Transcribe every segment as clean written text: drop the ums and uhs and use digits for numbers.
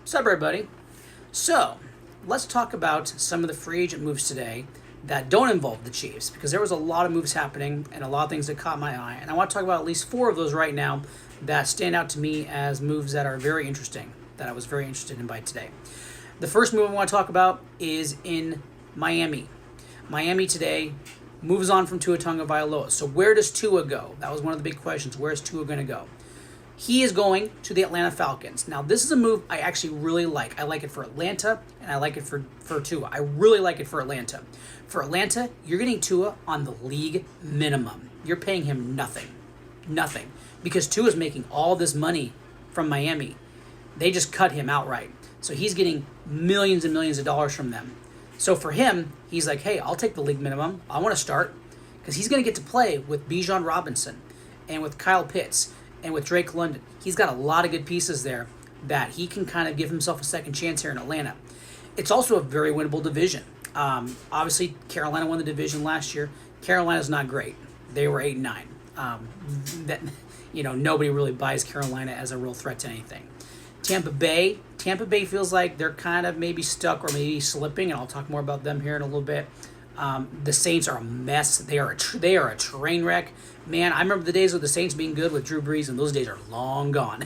What's up, everybody? So, let's talk about some of the free agent moves today that don't involve the Chiefs, because there was a lot of moves happening and a lot of things that caught my eye. And I want to talk about at least four of those right now that stand out to me as moves that are very interesting, that I was very interested in by today. The first move I want to talk about is in Miami. Miami today moves on from Tua Tagovailoa. So where does Tua go? That was one of the big questions. Where is Tua going to go? He is going to the Atlanta Falcons. Now, this is a move I actually really like. I like it for Atlanta, and I like it for Tua. I really like it for Atlanta. For Atlanta, you're getting Tua on the league minimum. You're paying him nothing. Nothing. Because Tua is making all this money from Miami. They just cut him outright. So he's getting millions and millions of dollars from them. So for him, he's like, hey, I'll take the league minimum. I want to start. Because he's going to get to play with Bijan Robinson and with Kyle Pitts and with Drake London. He's got a lot of good pieces there that he can kind of give himself a second chance here in Atlanta. It's also a very winnable division. Obviously, Carolina won the division last year. Carolina's not great. They were 8-9. Nobody really buys Carolina as a real threat to anything. Tampa Bay feels like they're kind of maybe stuck or maybe slipping, and I'll talk more about them here in a little bit. The Saints are a mess. They are a train wreck. Man, I remember the days of the Saints being good with Drew Brees, and those days are long gone.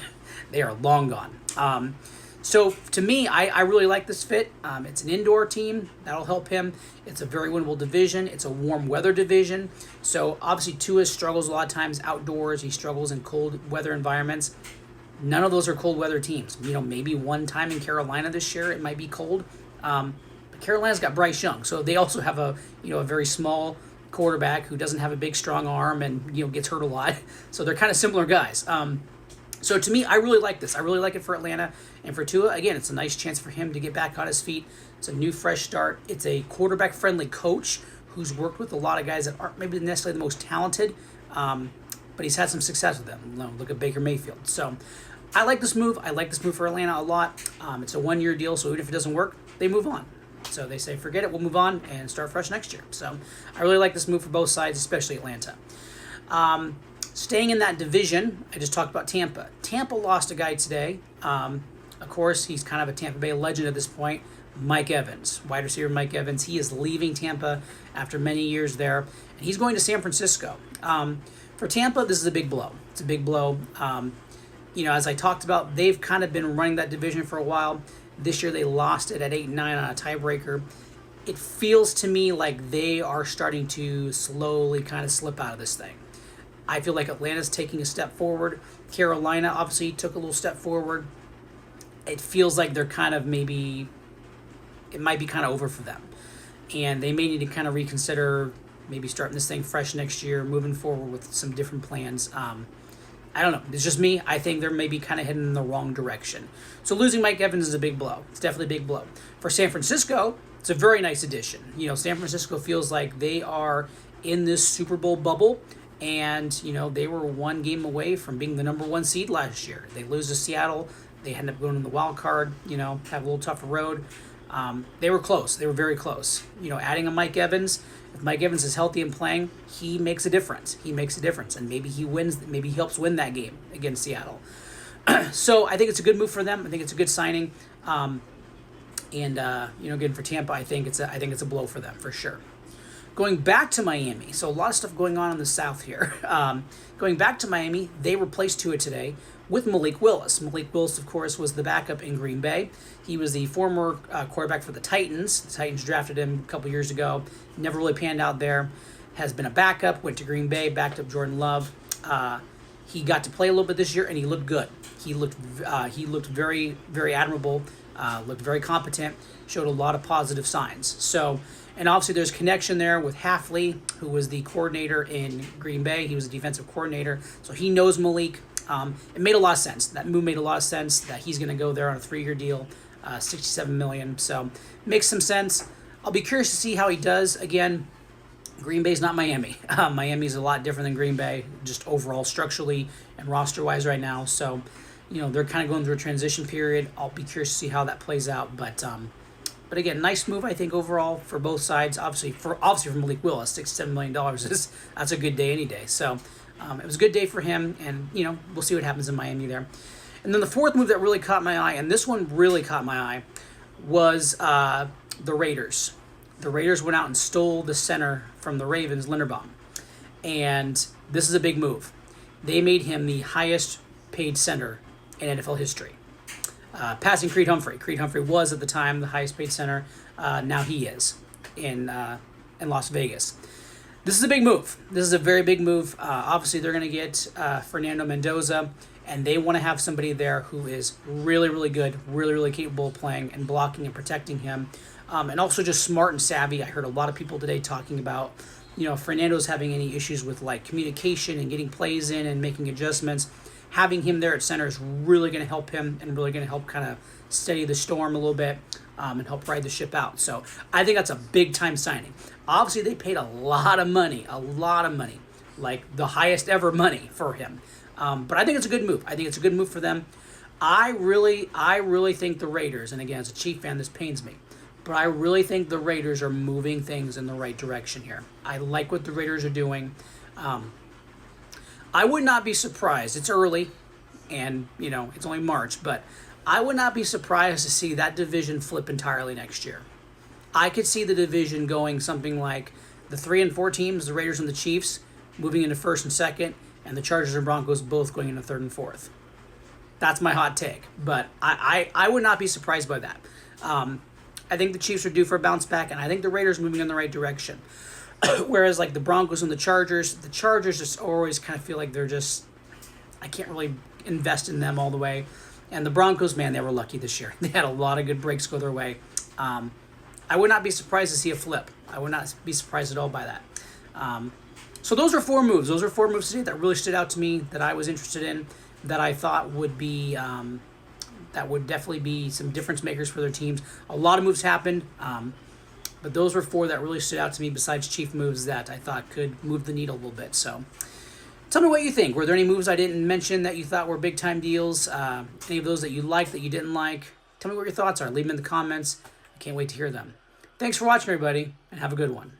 They are long gone. So to me, I really like this fit. It's an indoor team. That'll help him. It's a very winnable division. It's a warm weather division. So obviously Tua struggles a lot of times outdoors. He struggles in cold weather environments. None of those are cold weather teams. Maybe one time in Carolina this year it might be cold. Carolina's got Bryce Young, so they also have a very small quarterback who doesn't have a big strong arm and gets hurt a lot. So they're kind of similar guys. So to me, I really like this. I really like it for Atlanta and for Tua. Again, it's a nice chance for him to get back on his feet. It's a new fresh start. It's a quarterback friendly coach who's worked with a lot of guys that aren't maybe necessarily the most talented, but he's had some success with them. Look at Baker Mayfield. So I like this move. I like this move for Atlanta a lot. It's a 1-year deal, so even if it doesn't work, they move on. So they say, forget it, we'll move on and start fresh next year. So I really like this move for both sides, especially Atlanta. Staying in that division, I just talked about Tampa. Tampa lost a guy today. Of course, he's kind of a Tampa Bay legend at this point, Mike Evans, wide receiver Mike Evans. He is leaving Tampa after many years there, and he's going to San Francisco. For Tampa, this is a big blow. It's a big blow. As I talked about, they've kind of been running that division for a while. This year they lost it at 8-9 on a tiebreaker. It feels to me like they are starting to slowly kind of slip out of this thing. I feel like Atlanta's taking a step forward. Carolina obviously took a little step forward. It feels like they're kind of it might be kind of over for them. And they may need to kind of reconsider maybe starting this thing fresh next year, moving forward with some different plans. I don't know. It's just me. I think they're maybe kind of heading in the wrong direction. So losing Mike Evans is a big blow. It's definitely a big blow. For San Francisco, it's a very nice addition. San Francisco feels like they are in this Super Bowl bubble, and, they were one game away from being the number one seed last year. They lose to Seattle. They end up going in the wild card, have a little tougher road. They were close. They were very close. Adding a Mike Evans, if Mike Evans is healthy and playing, he makes a difference. He makes a difference, and maybe he wins. Maybe he helps win that game against Seattle. So I think it's a good move for them. I think it's a good signing. Again for Tampa, I think it's a blow for them for sure. Going back to Miami, so a lot of stuff going on in the South here. Going back to Miami, they replaced Tua today with Malik Willis. Malik Willis, of course, was the backup in Green Bay. He was the former quarterback for the Titans. The Titans drafted him a couple years ago. Never really panned out there. Has been a backup, went to Green Bay, backed up Jordan Love. He got to play a little bit this year, and he looked good. He looked very, very admirable, looked very competent, showed a lot of positive signs. So, and obviously there's connection there with Hafley, who was the coordinator in Green Bay. He was a defensive coordinator, so he knows Malik. It made a lot of sense. That move made a lot of sense that he's going to go there on a 3-year deal, $67 million. So makes some sense. I'll be curious to see how he does. Again, Green Bay's not Miami. Miami's a lot different than Green Bay, just overall structurally and roster-wise right now. So, they're kind of going through a transition period. I'll be curious to see how that plays out. But again, nice move, I think, overall for both sides. Obviously for Malik Willis, $67 million that's a good day any day. So it was a good day for him, and we'll see what happens in Miami there. And then the fourth move that really caught my eye, and this one really caught my eye, was the Raiders. The Raiders went out and stole the center from the Ravens, Linderbaum. And this is a big move. They made him the highest paid center in NFL history. Passing Creed Humphrey. Creed Humphrey was at the time the highest paid center. Now he is in Las Vegas. This is a big move. This is a very big move. Obviously, they're going to get Fernando Mendoza, and they want to have somebody there who is really, really good, really, really capable of playing and blocking and protecting him, and also just smart and savvy. I heard a lot of people today talking about, if Fernando's having any issues with like communication and getting plays in and making adjustments. Having him there at center is really going to help him and really going to help kind of steady the storm a little bit and help ride the ship out. So I think that's a big-time signing. Obviously, they paid a lot of money, like the highest ever money for him. But I think it's a good move. I think it's a good move for them. I really think the Raiders, and again, as a Chief fan, this pains me, but I really think the Raiders are moving things in the right direction here. I like what the Raiders are doing. I would not be surprised. It's early, and, it's only March, but I would not be surprised to see that division flip entirely next year. I could see the division going something like the 3 and 4 teams, the Raiders and the Chiefs, moving into first and second, and the Chargers and Broncos both going into third and fourth. That's my hot take, but I would not be surprised by that. I think the Chiefs are due for a bounce back, and I think the Raiders are moving in the right direction. Whereas like the Broncos and the Chargers just always kind of feel like they're just, I can't really invest in them all the way. And the Broncos, man, they were lucky this year. They had a lot of good breaks go their way. I would not be surprised to see a flip. I would not be surprised at all by that. So those are 4 moves. Those are 4 moves today that really stood out to me, that I was interested in, that I thought would be, that would definitely be some difference makers for their teams. A lot of moves happened. But those were 4 that really stood out to me besides Chief moves that I thought could move the needle a little bit. So tell me what you think. Were there any moves I didn't mention that you thought were big-time deals? Any of those that you liked, that you didn't like? Tell me what your thoughts are. Leave them in the comments. I can't wait to hear them. Thanks for watching, everybody, and have a good one.